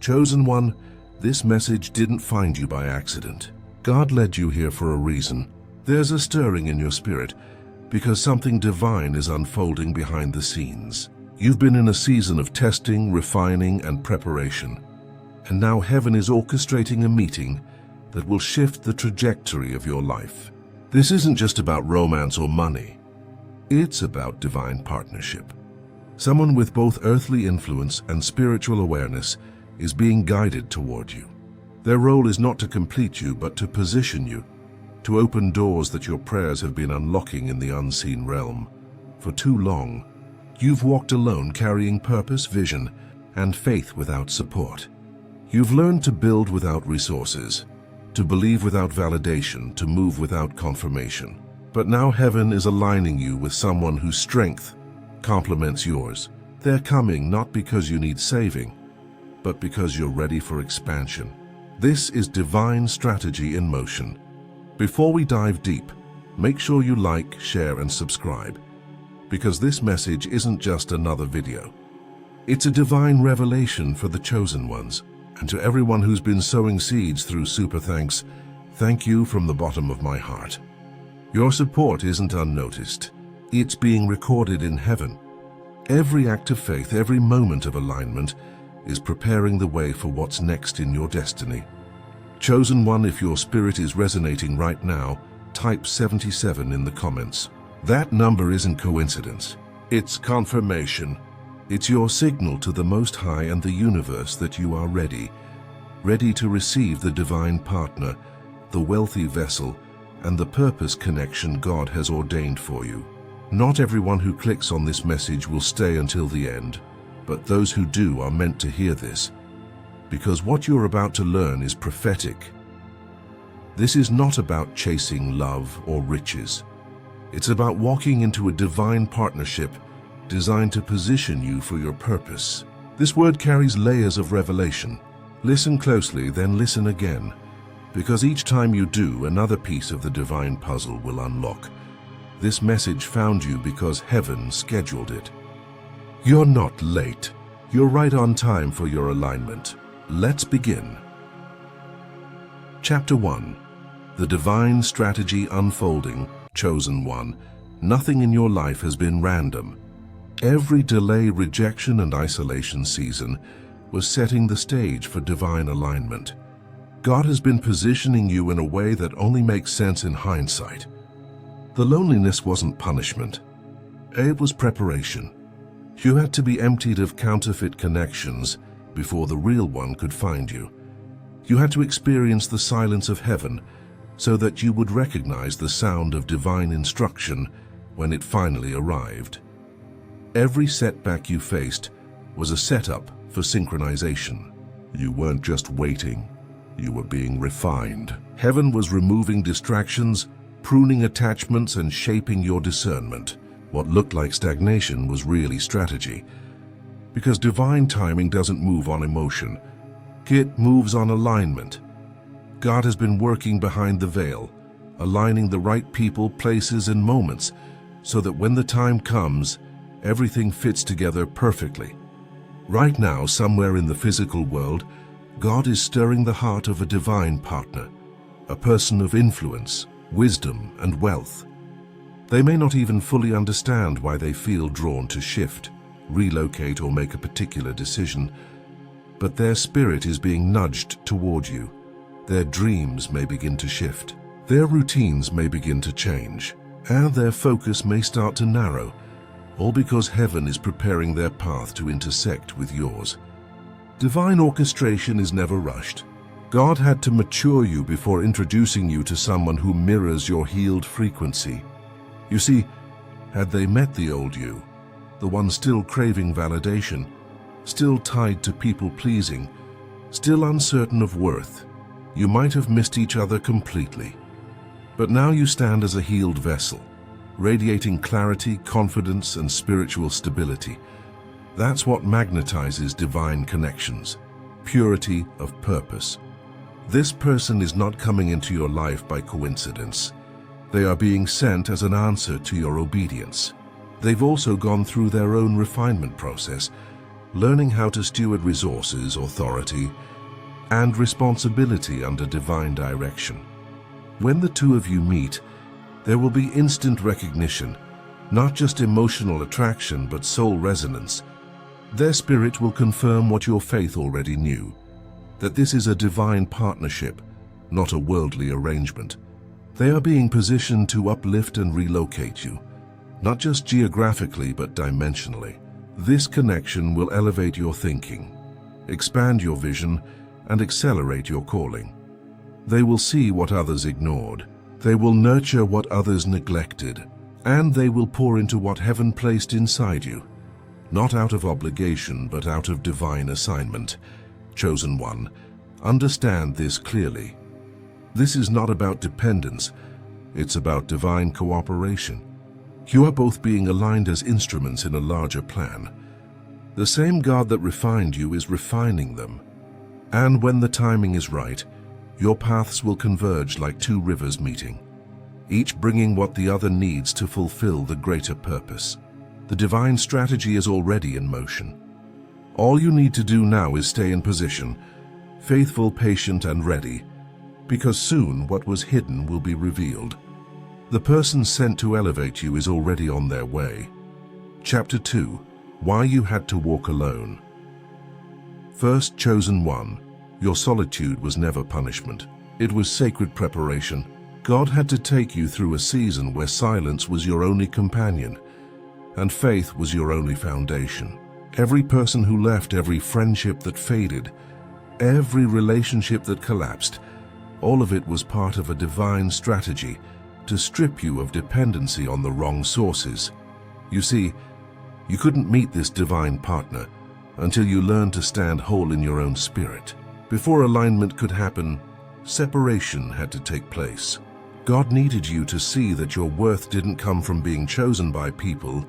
Chosen one, this message didn't find you by accident. God led you here for a reason. There's a stirring in your spirit because something divine is unfolding behind the scenes. You've been in a season of testing, refining, and preparation. And now heaven is orchestrating a meeting that will shift the trajectory of your life. This isn't just about romance or money. It's about divine partnership. Someone with both earthly influence and spiritual awareness is being guided toward you. Their role is not to complete you, but to position you, to open doors that your prayers have been unlocking in the unseen realm. For too long, you've walked alone carrying purpose, vision, and faith without support. You've learned to build without resources, to believe without validation, to move without confirmation. But now heaven is aligning you with someone whose strength complements yours. They're coming not because you need saving, but because you're ready for expansion. This is divine strategy in motion. Before we dive deep, make sure you like, share, and subscribe, because this message isn't just another video. It's a divine revelation for the chosen ones. And to everyone who's been sowing seeds through Super Thanks, thank you from the bottom of my heart. Your support isn't unnoticed. It's being recorded in heaven. Every act of faith, every moment of alignment is preparing the way for what's next in your destiny. Chosen one, if your spirit is resonating right now, type 77 in the comments. That number isn't coincidence. It's confirmation. It's your signal to the Most High and the universe that you are ready to receive the divine partner, the wealthy vessel, and the purpose connection God has ordained for you. Not everyone who clicks on this message will stay until the end, but those who do are meant to hear this, because what you're about to learn is prophetic. This is not about chasing love or riches. It's about walking into a divine partnership designed to position you for your purpose. This word carries layers of revelation. Listen closely, then listen again, because each time you do, another piece of the divine puzzle will unlock. This message found you because heaven scheduled it. You're not late. You're right on time for your alignment. Let's begin. Chapter 1. The Divine Strategy Unfolding. Chosen one, nothing in your life has been random. Every delay, rejection, and isolation season was setting the stage for divine alignment. God has been positioning you in a way that only makes sense in hindsight. The loneliness wasn't punishment. It was preparation. You had to be emptied of counterfeit connections before the real one could find you. You had to experience the silence of heaven so that you would recognize the sound of divine instruction when it finally arrived. Every setback you faced was a setup for synchronization. You weren't just waiting, you were being refined. Heaven was removing distractions, pruning attachments, and shaping your discernment. What looked like stagnation was really strategy. Because divine timing doesn't move on emotion, it moves on alignment. God has been working behind the veil, aligning the right people, places, and moments so that when the time comes, everything fits together perfectly. Right now, somewhere in the physical world, God is stirring the heart of a divine partner, a person of influence, wisdom, and wealth. They may not even fully understand why they feel drawn to shift, relocate, or make a particular decision, but their spirit is being nudged toward you. Their dreams may begin to shift, their routines may begin to change, and their focus may start to narrow, all because heaven is preparing their path to intersect with yours. Divine orchestration is never rushed. God had to mature you before introducing you to someone who mirrors your healed frequency. You see, had they met the old you, the one still craving validation, still tied to people-pleasing, still uncertain of worth, you might have missed each other completely. But now you stand as a healed vessel, radiating clarity, confidence, and spiritual stability. That's what magnetizes divine connections, purity of purpose. This person is not coming into your life by coincidence. They are being sent as an answer to your obedience. They've also gone through their own refinement process, learning how to steward resources, authority, and responsibility under divine direction. When the two of you meet, there will be instant recognition, not just emotional attraction but soul resonance. Their spirit will confirm what your faith already knew, that this is a divine partnership, not a worldly arrangement. They are being positioned to uplift and relocate you, not just geographically but dimensionally. This connection will elevate your thinking, expand your vision, and accelerate your calling. They will see what others ignored. They will nurture what others neglected, and they will pour into what heaven placed inside you, not out of obligation but out of divine assignment. Chosen one, understand this clearly. This is not about dependence, it's about divine cooperation. You are both being aligned as instruments in a larger plan. The same God that refined you is refining them. And when the timing is right, your paths will converge like two rivers meeting, each bringing what the other needs to fulfill the greater purpose. The divine strategy is already in motion. All you need to do now is stay in position, faithful, patient, and ready, because soon what was hidden will be revealed. The person sent to elevate you is already on their way. Chapter 2. Why you had to walk alone. First, chosen one, your solitude was never punishment. It was sacred preparation. God had to take you through a season where silence was your only companion, and faith was your only foundation. Every person who left, every friendship that faded, every relationship that collapsed, all of it was part of a divine strategy to strip you of dependency on the wrong sources. You see, you couldn't meet this divine partner until you learned to stand whole in your own spirit. Before alignment could happen, separation had to take place. God needed you to see that your worth didn't come from being chosen by people,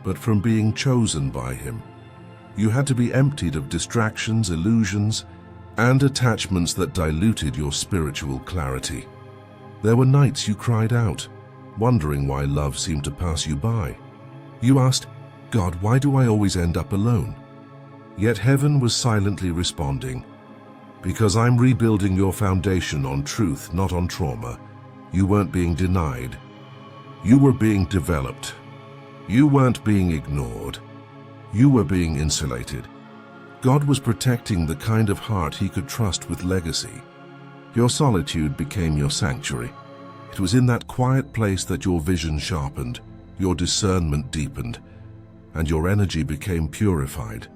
but from being chosen by Him. You had to be emptied of distractions, illusions, and attachments that diluted your spiritual clarity. There were nights you cried out, wondering why love seemed to pass you by. You asked, God, why do I always end up alone? Yet heaven was silently responding, because I'm rebuilding your foundation on truth, not on trauma. You weren't being denied. You were being developed. You weren't being ignored. You were being insulated. God was protecting the kind of heart He could trust with legacy. Your solitude became your sanctuary. It was in that quiet place that your vision sharpened, your discernment deepened, and your energy became purified.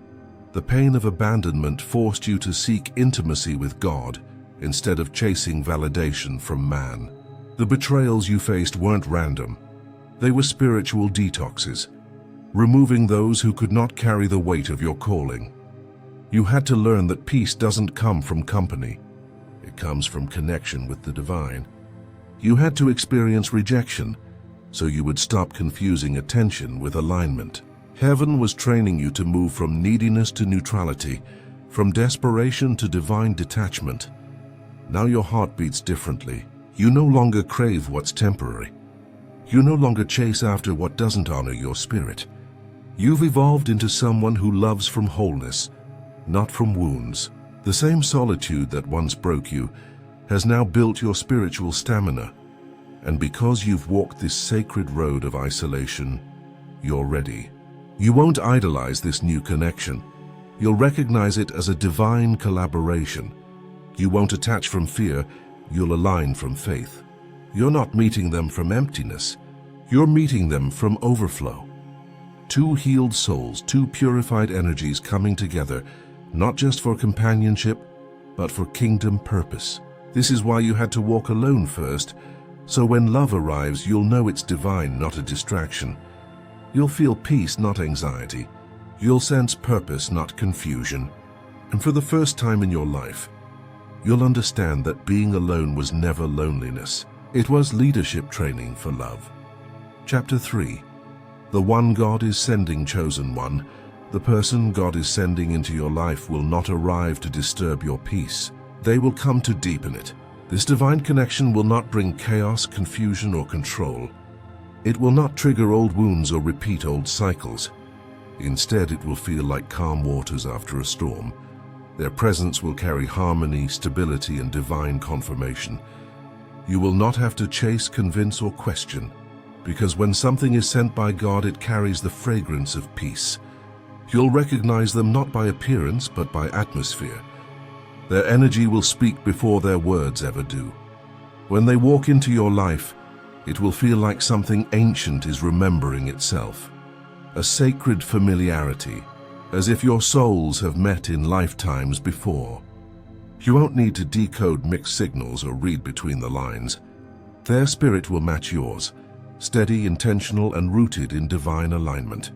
The pain of abandonment forced you to seek intimacy with God instead of chasing validation from man. The betrayals you faced weren't random. They were spiritual detoxes, removing those who could not carry the weight of your calling. You had to learn that peace doesn't come from company. It comes from connection with the divine. You had to experience rejection so you would stop confusing attention with alignment. Heaven was training you to move from neediness to neutrality, from desperation to divine detachment. Now your heart beats differently. You no longer crave what's temporary. You no longer chase after what doesn't honor your spirit. You've evolved into someone who loves from wholeness, not from wounds. The same solitude that once broke you has now built your spiritual stamina. And because you've walked this sacred road of isolation, you're ready. You won't idolize this new connection. You'll recognize it as a divine collaboration. You won't attach from fear, you'll align from faith. You're not meeting them from emptiness. You're meeting them from overflow. Two healed souls, two purified energies coming together, not just for companionship, but for kingdom purpose. This is why you had to walk alone first, so when love arrives, you'll know it's divine, not a distraction. You'll feel peace, not anxiety. You'll sense purpose, not confusion. And for the first time in your life, you'll understand that being alone was never loneliness. It was leadership training for love. Chapter 3. The one God is sending, chosen one. The person God is sending into your life will not arrive to disturb your peace. They will come to deepen it. This divine connection will not bring chaos, confusion, or control. It will not trigger old wounds or repeat old cycles. Instead, it will feel like calm waters after a storm. Their presence will carry harmony, stability, and divine confirmation. You will not have to chase, convince, or question, because when something is sent by God, it carries the fragrance of peace. You'll recognize them not by appearance, but by atmosphere. Their energy will speak before their words ever do. When they walk into your life, it will feel like something ancient is remembering itself. A sacred familiarity, as if your souls have met in lifetimes before. You won't need to decode mixed signals or read between the lines. Their spirit will match yours, steady, intentional, and rooted in divine alignment.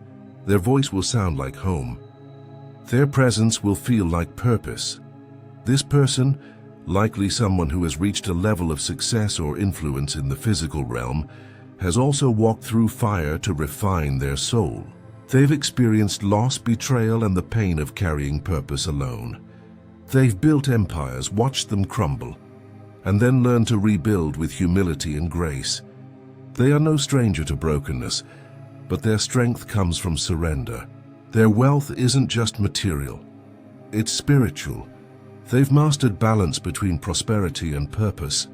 Their voice will sound like home. Their presence will feel like purpose. This person, likely someone who has reached a level of success or influence in the physical realm, has also walked through fire to refine their soul. They've experienced loss, betrayal, and the pain of carrying purpose alone. They've built empires, watched them crumble, and then learned to rebuild with humility and grace. They are no stranger to brokenness, but their strength comes from surrender. Their wealth isn't just material, it's spiritual. They've mastered balance between prosperity and purpose,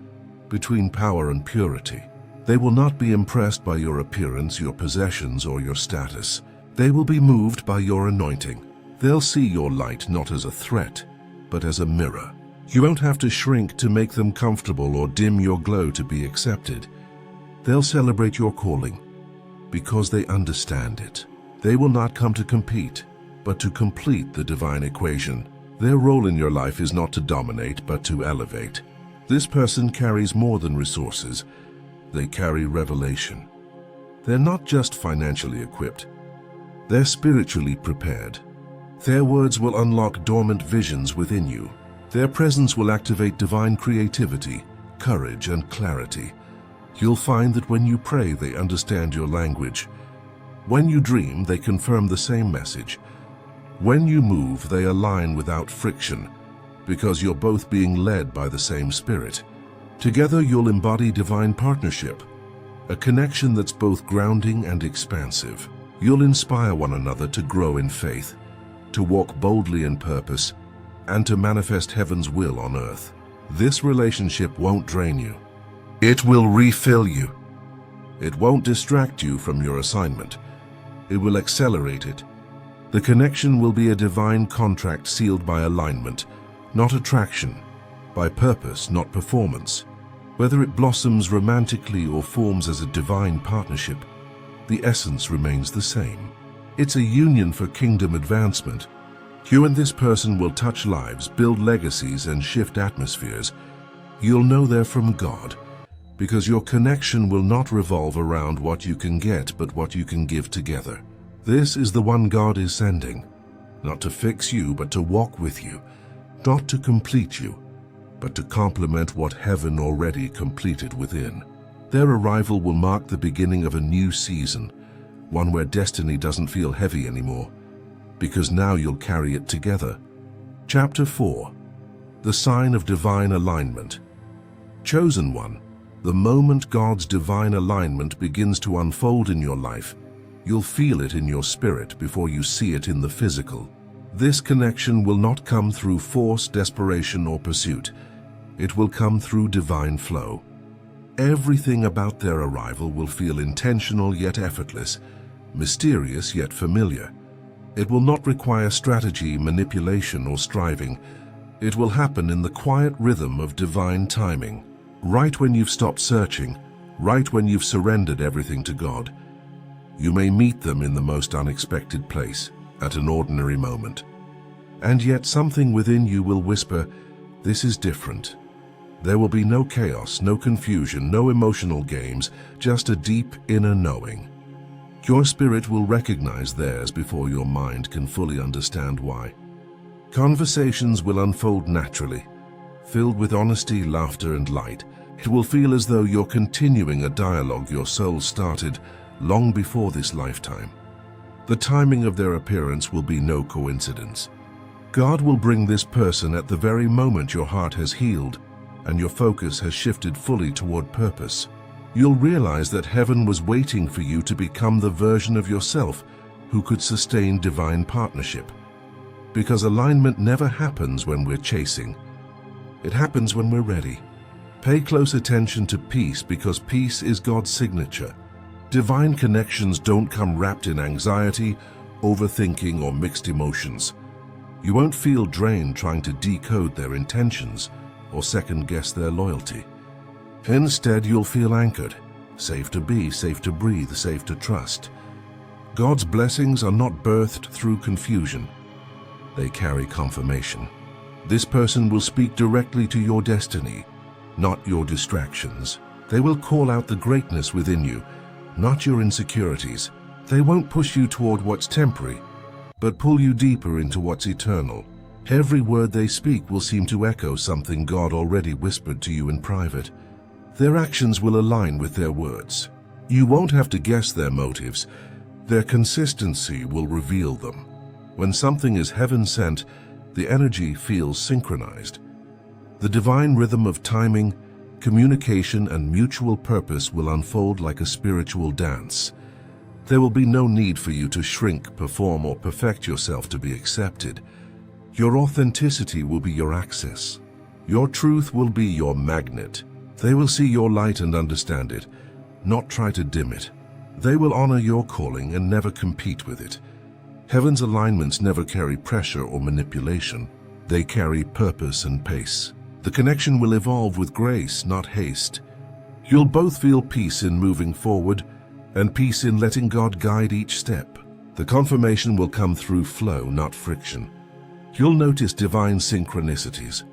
between power and purity. They will not be impressed by your appearance, your possessions, or your status. They will be moved by your anointing. They'll see your light not as a threat, but as a mirror. You won't have to shrink to make them comfortable or dim your glow to be accepted. They'll celebrate your calling because they understand it. They will not come to compete, but to complete the divine equation. Their role in your life is not to dominate, but to elevate. This person carries more than resources. They carry revelation. They're not just financially equipped. They're spiritually prepared. Their words will unlock dormant visions within you. Their presence will activate divine creativity, courage, and clarity. You'll find that when you pray, they understand your language. When you dream, they confirm the same message. When you move, they align without friction, because you're both being led by the same spirit. Together, you'll embody divine partnership, a connection that's both grounding and expansive. You'll inspire one another to grow in faith, to walk boldly in purpose, and to manifest heaven's will on earth. This relationship won't drain you. It will refill you. It won't distract you from your assignment. It will accelerate it. The connection will be a divine contract sealed by alignment, not attraction, by purpose, not performance. Whether it blossoms romantically or forms as a divine partnership, the essence remains the same. It's a union for kingdom advancement. You and this person will touch lives, build legacies, and shift atmospheres. You'll know they're from God, because your connection will not revolve around what you can get, but what you can give together. This is the one God is sending, not to fix you, but to walk with you, not to complete you, but to complement what heaven already completed within. Their arrival will mark the beginning of a new season, one where destiny doesn't feel heavy anymore, because now you'll carry it together. Chapter 4. The Sign of Divine Alignment. Chosen one, the moment God's divine alignment begins to unfold in your life, you'll feel it in your spirit before you see it in the physical. This connection will not come through force, desperation, or pursuit. It will come through divine flow. Everything about their arrival will feel intentional yet effortless, mysterious yet familiar. It will not require strategy, manipulation, or striving. It will happen in the quiet rhythm of divine timing. Right when you've stopped searching, right when you've surrendered everything to God. You may meet them in the most unexpected place, at an ordinary moment. And yet something within you will whisper, "This is different." There will be no chaos, no confusion, no emotional games, just a deep inner knowing. Your spirit will recognize theirs before your mind can fully understand why. Conversations will unfold naturally, filled with honesty, laughter, and light. It will feel as though you're continuing a dialogue your soul started long before this lifetime. The timing of their appearance will be no coincidence. God will bring this person at the very moment your heart has healed and your focus has shifted fully toward purpose. You'll realize that heaven was waiting for you to become the version of yourself who could sustain divine partnership. Because alignment never happens when we're chasing. It happens when we're ready. Pay close attention to peace because peace is God's signature. Divine connections don't come wrapped in anxiety, overthinking, or mixed emotions. You won't feel drained trying to decode their intentions or second-guess their loyalty. Instead, you'll feel anchored, safe to be, safe to breathe, safe to trust. God's blessings are not birthed through confusion. They carry confirmation. This person will speak directly to your destiny, not your distractions. They will call out the greatness within you, not your insecurities. They won't push you toward what's temporary, but pull you deeper into what's eternal. Every word they speak will seem to echo something God already whispered to you in private. Their actions will align with their words. You won't have to guess their motives. Their consistency will reveal them. When something is heaven-sent, the energy feels synchronized. The divine rhythm of timing, communication, and mutual purpose will unfold like a spiritual dance. There will be no need for you to shrink, perform, or perfect yourself to be accepted. Your authenticity will be your access. Your truth will be your magnet. They will see your light and understand it, not try to dim it. They will honor your calling and never compete with it. Heaven's alignments never carry pressure or manipulation. They carry purpose and pace. The connection will evolve with grace, not haste. You'll both feel peace in moving forward and peace in letting God guide each step. The confirmation will come through flow, not friction. You'll notice divine synchronicities,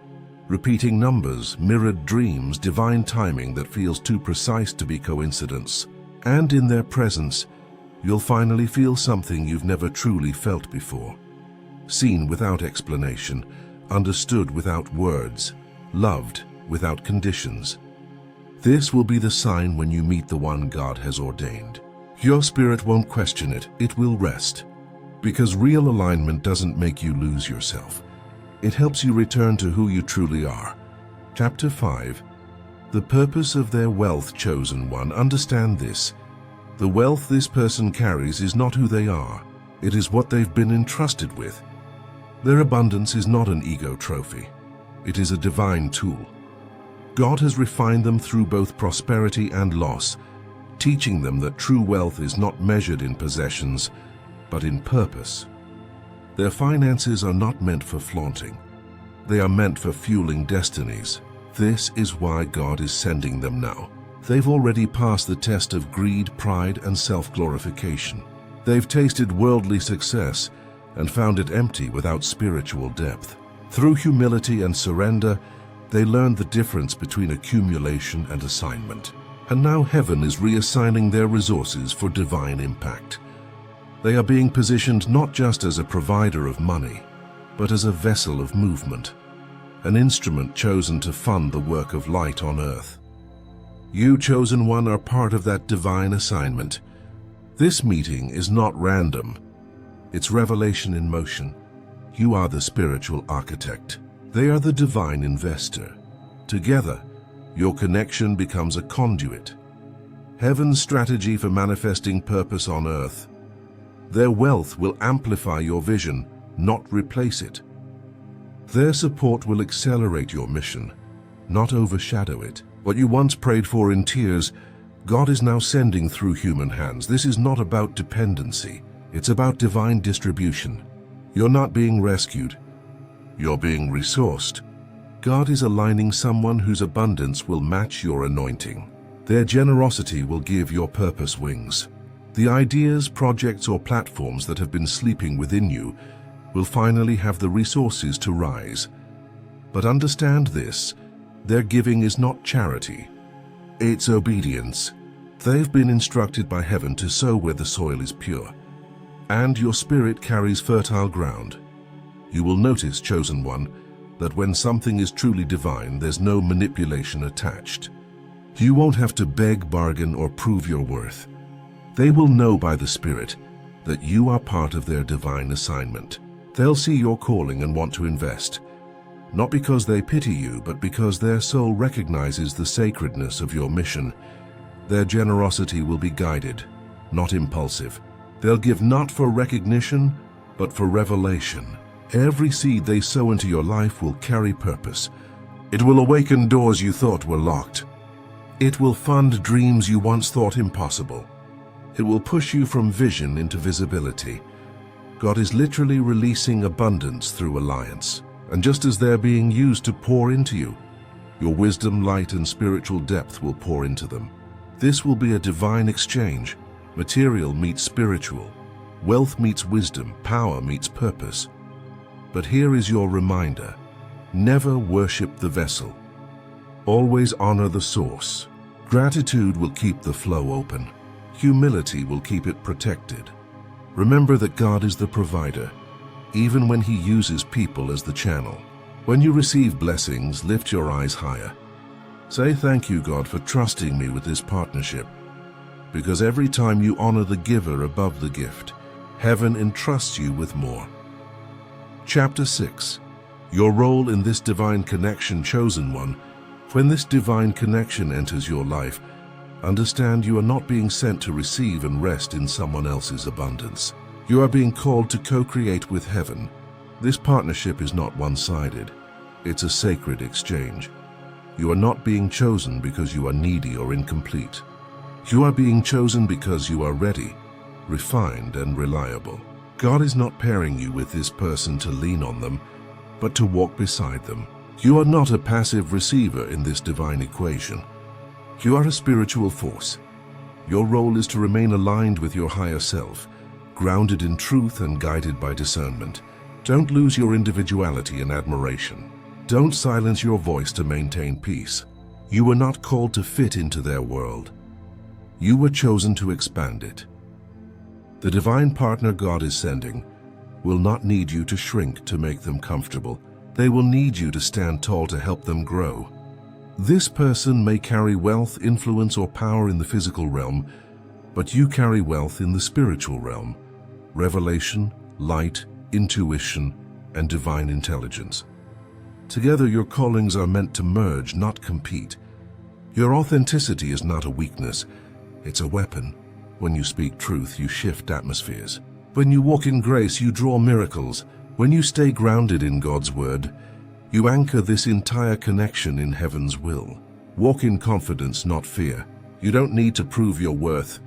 repeating numbers, mirrored dreams, divine timing that feels too precise to be coincidence. And in their presence, you'll finally feel something you've never truly felt before. Seen without explanation, understood without words, loved without conditions. This will be the sign when you meet the one God has ordained. Your spirit won't question it, it will rest. Because real alignment doesn't make you lose yourself. It helps you return to who you truly are. Chapter 5. The purpose of their wealth, chosen one. Understand this. The wealth this person carries is not who they are. It is what they've been entrusted with. Their abundance is not an ego trophy. It is a divine tool. God has refined them through both prosperity and loss, teaching them that true wealth is not measured in possessions, but in purpose. Their finances are not meant for flaunting. They are meant for fueling destinies. This is why God is sending them now. They've already passed the test of greed, pride, and self-glorification. They've tasted worldly success and found it empty without spiritual depth. Through humility and surrender, they learned the difference between accumulation and assignment. And now heaven is reassigning their resources for divine impact. They are being positioned not just as a provider of money, but as a vessel of movement, an instrument chosen to fund the work of light on earth. You, chosen one, are part of that divine assignment. This meeting is not random. It's revelation in motion. You are the spiritual architect. They are the divine investor. Together, your connection becomes a conduit. Heaven's strategy for manifesting purpose on earth. Their wealth will amplify your vision, not replace it. Their support will accelerate your mission, not overshadow it. What you once prayed for in tears, God is now sending through human hands. This is not about dependency. It's about divine distribution. You're not being rescued. You're being resourced. God is aligning someone whose abundance will match your anointing. Their generosity will give your purpose wings. The ideas, projects, or platforms that have been sleeping within you will finally have the resources to rise. But understand this, their giving is not charity. It's obedience. They've been instructed by heaven to sow where the soil is pure, and your spirit carries fertile ground. You will notice, chosen one, that when something is truly divine, there's no manipulation attached. You won't have to beg, bargain, or prove your worth. They will know by the Spirit that you are part of their divine assignment. They'll see your calling and want to invest, not because they pity you, but because their soul recognizes the sacredness of your mission. Their generosity will be guided, not impulsive. They'll give not for recognition, but for revelation. Every seed they sow into your life will carry purpose. It will awaken doors you thought were locked. It will fund dreams you once thought impossible. It will push you from vision into visibility. God is literally releasing abundance through alliance. And just as they're being used to pour into you, your wisdom, light, and spiritual depth will pour into them. This will be a divine exchange. Material meets spiritual. Wealth meets wisdom. Power meets purpose. But here is your reminder. Never worship the vessel. Always honor the source. Gratitude will keep the flow open. Humility will keep it protected. Remember that God is the provider, even when He uses people as the channel. When you receive blessings, lift your eyes higher. Say, "Thank you, God, for trusting me with this partnership." Because every time you honor the giver above the gift, heaven entrusts you with more. Chapter 6. Your role in this divine connection, chosen one. When this divine connection enters your life, understand you are not being sent to receive and rest in someone else's abundance. You are being called to co-create with heaven. This partnership is not one-sided. It's a sacred exchange. You are not being chosen because you are needy or incomplete. You are being chosen because you are ready, refined, and reliable. God is not pairing you with this person to lean on them, but to walk beside them. You are not a passive receiver in this divine equation. You are a spiritual force. Your role is to remain aligned with your higher self, grounded in truth and guided by discernment. Don't lose your individuality and admiration. Don't silence your voice to maintain peace. You were not called to fit into their world. You were chosen to expand it. The divine partner God is sending will not need you to shrink to make them comfortable. They will need you to stand tall to help them grow. This person may carry wealth, influence, or power in the physical realm, but you carry wealth in the spiritual realm. Revelation, light, intuition, and divine intelligence. Together, your callings are meant to merge, not compete. Your authenticity is not a weakness, it's a weapon. When you speak truth, you shift atmospheres. When you walk in grace, you draw miracles. When you stay grounded in God's word, you anchor this entire connection in heaven's will. Walk in confidence, not fear. You don't need to prove your worth.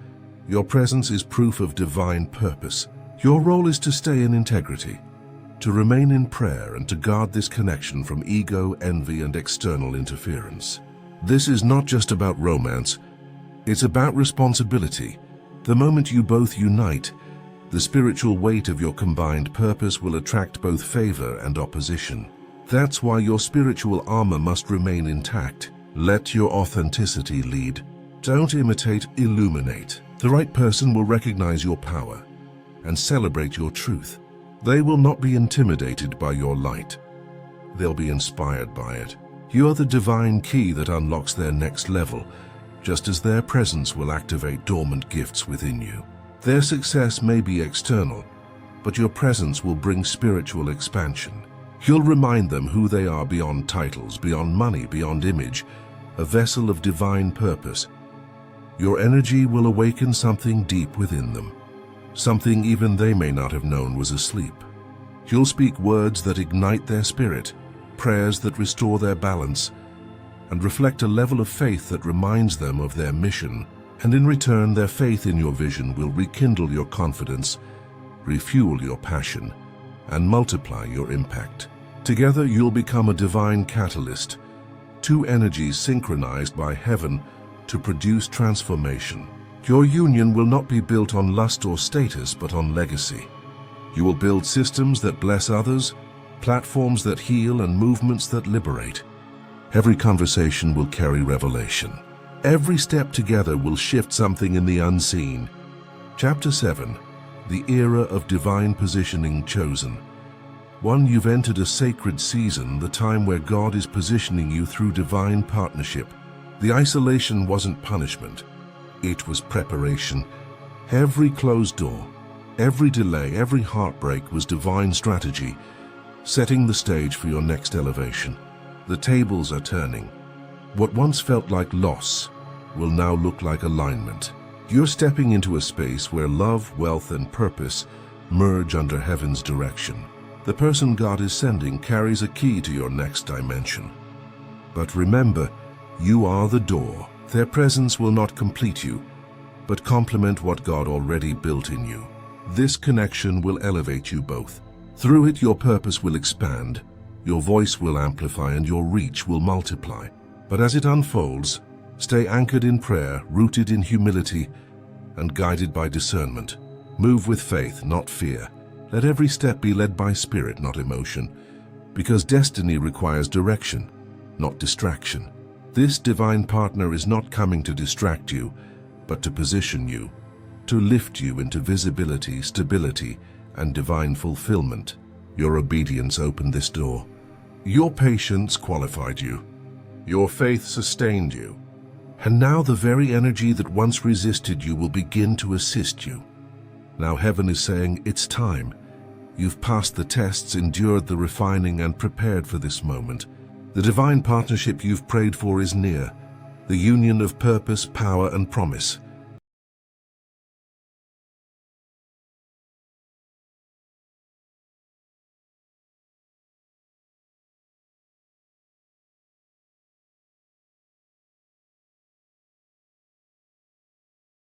Your presence is proof of divine purpose. Your role is to stay in integrity, to remain in prayer, and to guard this connection from ego, envy, and external interference. This is not just about romance. It's about responsibility. The moment you both unite, the spiritual weight of your combined purpose will attract both favor and opposition. That's why your spiritual armor must remain intact. Let your authenticity lead. Don't imitate, illuminate. The right person will recognize your power and celebrate your truth. They will not be intimidated by your light. They'll be inspired by it. You are the divine key that unlocks their next level, just as their presence will activate dormant gifts within you. Their success may be external, but your presence will bring spiritual expansion. You'll remind them who they are beyond titles, beyond money, beyond image, a vessel of divine purpose. Your energy will awaken something deep within them, something even they may not have known was asleep. You'll speak words that ignite their spirit, prayers that restore their balance, and reflect a level of faith that reminds them of their mission. And in return, their faith in your vision will rekindle your confidence, refuel your passion, and multiply your impact. Together, you'll become a divine catalyst, two energies synchronized by heaven to produce transformation. Your union will not be built on lust or status, but on legacy. You will build systems that bless others, platforms that heal, and movements that liberate. Every conversation will carry revelation. Every step together will shift something in the unseen. Chapter 7. The Era of Divine Positioning Chosen. One, you've entered a sacred season, the time where God is positioning you through divine partnership. The isolation wasn't punishment. It was preparation. Every closed door, every delay, every heartbreak was divine strategy, setting the stage for your next elevation. The tables are turning. What once felt like loss will now look like alignment. You're stepping into a space where love, wealth, and purpose merge under heaven's direction. The person God is sending carries a key to your next dimension. But remember, you are the door. Their presence will not complete you, but complement what God already built in you. This connection will elevate you both. Through it, your purpose will expand, your voice will amplify, and your reach will multiply. But as it unfolds, stay anchored in prayer, rooted in humility, and guided by discernment. Move with faith, not fear. Let every step be led by spirit, not emotion, because destiny requires direction, not distraction. This divine partner is not coming to distract you, but to position you, to lift you into visibility, stability, and divine fulfillment. Your obedience opened this door. Your patience qualified you. Your faith sustained you. And now the very energy that once resisted you will begin to assist you. Now heaven is saying, it's time. You've passed the tests, endured the refining, and prepared for this moment. The divine partnership you've prayed for is near, the union of purpose, power, and promise.